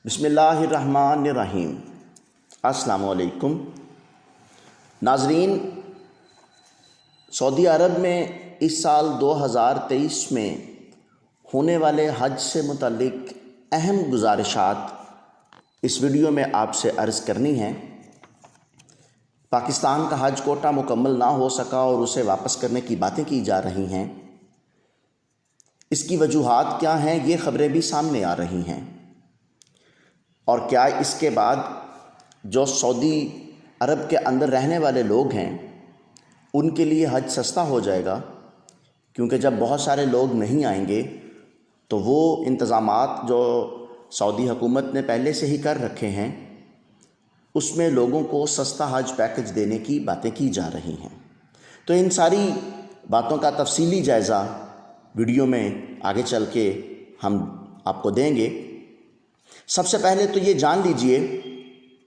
بسم اللہ الرحمن الرحیم۔ السلام علیکم ناظرین، سعودی عرب میں اس سال 2023 میں ہونے والے حج سے متعلق اہم گزارشات اس ویڈیو میں آپ سے عرض کرنی ہیں۔ پاکستان کا حج کوٹا مکمل نہ ہو سکا اور اسے واپس کرنے کی باتیں کی جا رہی ہیں۔ اس کی وجوہات کیا ہیں، یہ خبریں بھی سامنے آ رہی ہیں۔ اور کیا اس کے بعد جو سعودی عرب کے اندر رہنے والے لوگ ہیں ان کے لیے حج سستا ہو جائے گا؟ کیونکہ جب بہت سارے لوگ نہیں آئیں گے تو وہ انتظامات جو سعودی حکومت نے پہلے سے ہی کر رکھے ہیں اس میں لوگوں کو سستا حج پیکج دینے کی باتیں کی جا رہی ہیں۔ تو ان ساری باتوں کا تفصیلی جائزہ ویڈیو میں آگے چل کے ہم آپ کو دیں گے۔ سب سے پہلے تو یہ جان لیجئے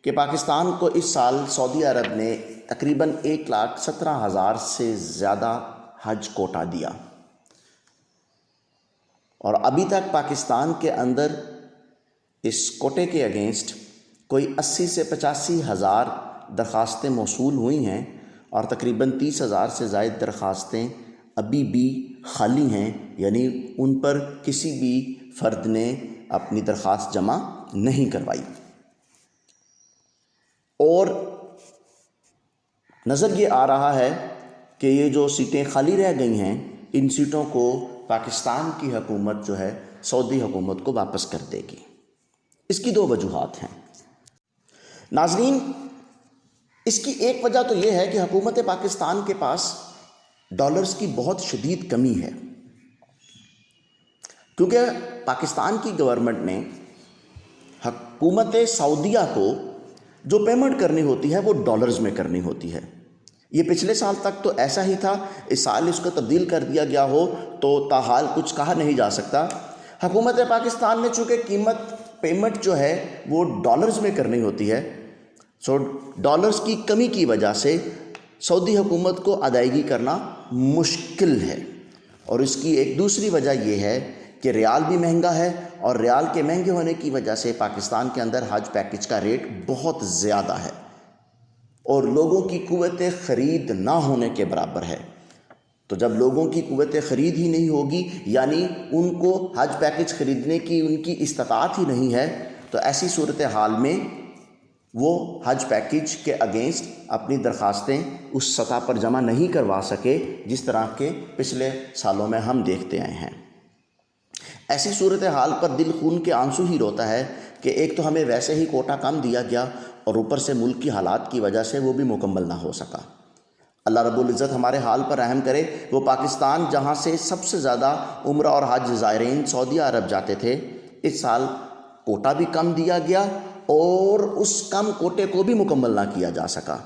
کہ پاکستان کو اس سال سعودی عرب نے تقریباً 1,17,000 سے زیادہ حج کوٹا دیا، اور ابھی تک پاکستان کے اندر اس کوٹے کے اگینسٹ کوئی 80 سے 85 ہزار درخواستیں موصول ہوئی ہیں، اور تقریباً 30,000 سے زائد درخواستیں ابھی بھی خالی ہیں، یعنی ان پر کسی بھی فرد نے اپنی درخواست جمع نہیں کروائی۔ اور نظر یہ آ رہا ہے کہ یہ جو سیٹیں خالی رہ گئی ہیں ان سیٹوں کو پاکستان کی حکومت جو ہے سعودی حکومت کو واپس کر دے گی۔ اس کی 2 وجوہات ہیں ناظرین۔ اس کی ایک وجہ تو یہ ہے کہ حکومت پاکستان کے پاس ڈالرز کی بہت شدید کمی ہے، کیونکہ پاکستان کی گورنمنٹ نے حکومت سعودیہ کو جو پیمنٹ کرنی ہوتی ہے وہ ڈالرز میں کرنی ہوتی ہے۔ یہ پچھلے سال تک تو ایسا ہی تھا، اس سال اس کو تبدیل کر دیا گیا ہو تو تاحال کچھ کہا نہیں جا سکتا۔ حکومت پاکستان نے چونکہ پیمنٹ جو ہے وہ ڈالرز میں کرنی ہوتی ہے، ڈالرز کی کمی کی وجہ سے سعودی حکومت کو ادائیگی کرنا مشکل ہے۔ اور اس کی ایک دوسری وجہ یہ ہے کہ ریال بھی مہنگا ہے، اور ریال کے مہنگے ہونے کی وجہ سے پاکستان کے اندر حج پیکج کا ریٹ بہت زیادہ ہے، اور لوگوں کی قوت خرید نہ ہونے کے برابر ہے۔ تو جب لوگوں کی قوت خرید ہی نہیں ہوگی، یعنی ان کو حج پیکج خریدنے کی ان کی استطاعت ہی نہیں ہے، تو ایسی صورتحال میں وہ حج پیکج کے اگینسٹ اپنی درخواستیں اس سطح پر جمع نہیں کروا سکے جس طرح کے پچھلے سالوں میں ہم دیکھتے آئے ہیں۔ ایسی صورتحال پر دل خون کے آنسو ہی روتا ہے کہ ایک تو ہمیں ویسے ہی کوٹا کم دیا گیا، اور اوپر سے ملک کی حالات کی وجہ سے وہ بھی مکمل نہ ہو سکا۔ اللہ رب العزت ہمارے حال پر رحم کرے۔ وہ پاکستان جہاں سے سب سے زیادہ عمرہ اور حج زائرین سعودی عرب جاتے تھے، اس سال کوٹا بھی کم دیا گیا اور اس کم کوٹے کو بھی مکمل نہ کیا جا سکا۔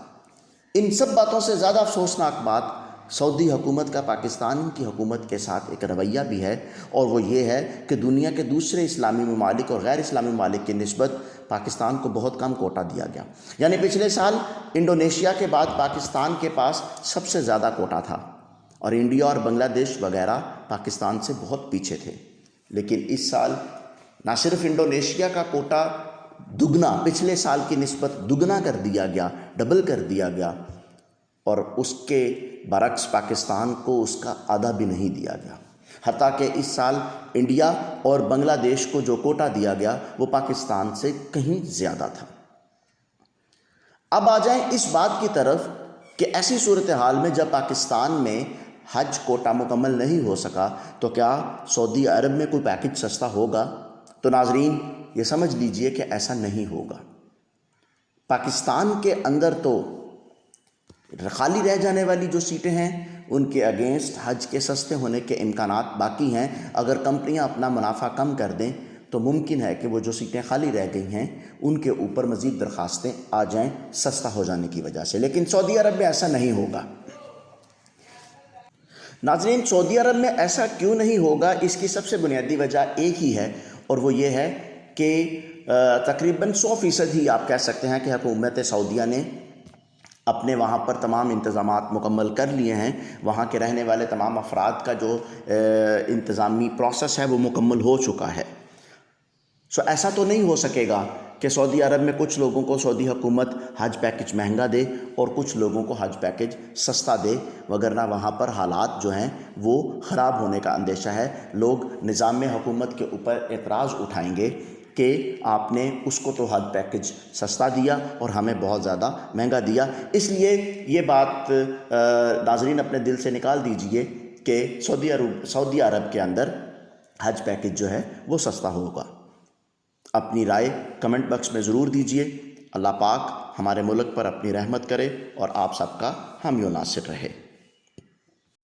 ان سب باتوں سے زیادہ افسوسناک بات سعودی حکومت کا پاکستان کی حکومت کے ساتھ ایک رویہ بھی ہے، اور وہ یہ ہے کہ دنیا کے دوسرے اسلامی ممالک اور غیر اسلامی ممالک کی نسبت پاکستان کو بہت کم کوٹا دیا گیا۔ یعنی پچھلے سال انڈونیشیا کے بعد پاکستان کے پاس سب سے زیادہ کوٹا تھا، اور انڈیا اور بنگلہ دیش وغیرہ پاکستان سے بہت پیچھے تھے۔ لیکن اس سال نہ صرف انڈونیشیا کا کوٹا دگنا، پچھلے سال کی نسبت دگنا کر دیا گیا، ڈبل کر دیا گیا، اور اس کے برعکس پاکستان کو اس کا آدھا بھی نہیں دیا گیا۔ حتیٰ کہ اس سال انڈیا اور بنگلہ دیش کو جو کوٹا دیا گیا وہ پاکستان سے کہیں زیادہ تھا۔ اب آ جائیں اس بات کی طرف کہ ایسی صورتحال میں جب پاکستان میں حج کوٹا مکمل نہیں ہو سکا تو کیا سعودی عرب میں کوئی پیکج سستا ہوگا؟ تو ناظرین یہ سمجھ لیجئے کہ ایسا نہیں ہوگا۔ پاکستان کے اندر تو خالی رہ جانے والی جو سیٹیں ہیں ان کے اگینسٹ حج کے سستے ہونے کے امکانات باقی ہیں۔ اگر کمپنیاں اپنا منافع کم کر دیں تو ممکن ہے کہ وہ جو سیٹیں خالی رہ گئی ہیں ان کے اوپر مزید درخواستیں آ جائیں سستا ہو جانے کی وجہ سے، لیکن سعودی عرب میں ایسا نہیں ہوگا۔ ناظرین، سعودی عرب میں ایسا کیوں نہیں ہوگا؟ اس کی سب سے بنیادی وجہ ایک ہی ہے، اور وہ یہ ہے کہ تقریباً 100% ہی آپ کہہ سکتے ہیں کہ حکومت سعودیہ نے اپنے وہاں پر تمام انتظامات مکمل کر لیے ہیں۔ وہاں کے رہنے والے تمام افراد کا جو انتظامی پروسیس ہے وہ مکمل ہو چکا ہے۔ سو ایسا تو نہیں ہو سکے گا کہ سعودی عرب میں کچھ لوگوں کو سعودی حکومت حج پیکج مہنگا دے اور کچھ لوگوں کو حج پیکج سستا دے، وگرنہ وہاں پر حالات جو ہیں وہ خراب ہونے کا اندیشہ ہے۔ لوگ نظام حکومت کے اوپر اعتراض اٹھائیں گے کہ آپ نے اس کو تو حج پیکج سستا دیا اور ہمیں بہت زیادہ مہنگا دیا۔ اس لیے یہ بات ناظرین اپنے دل سے نکال دیجئے کہ سعودی عرب کے اندر حج پیکج جو ہے وہ سستا ہوگا۔ اپنی رائے کمنٹ باکس میں ضرور دیجئے۔ اللہ پاک ہمارے ملک پر اپنی رحمت کرے اور آپ سب کا حامی و ناصر رہے۔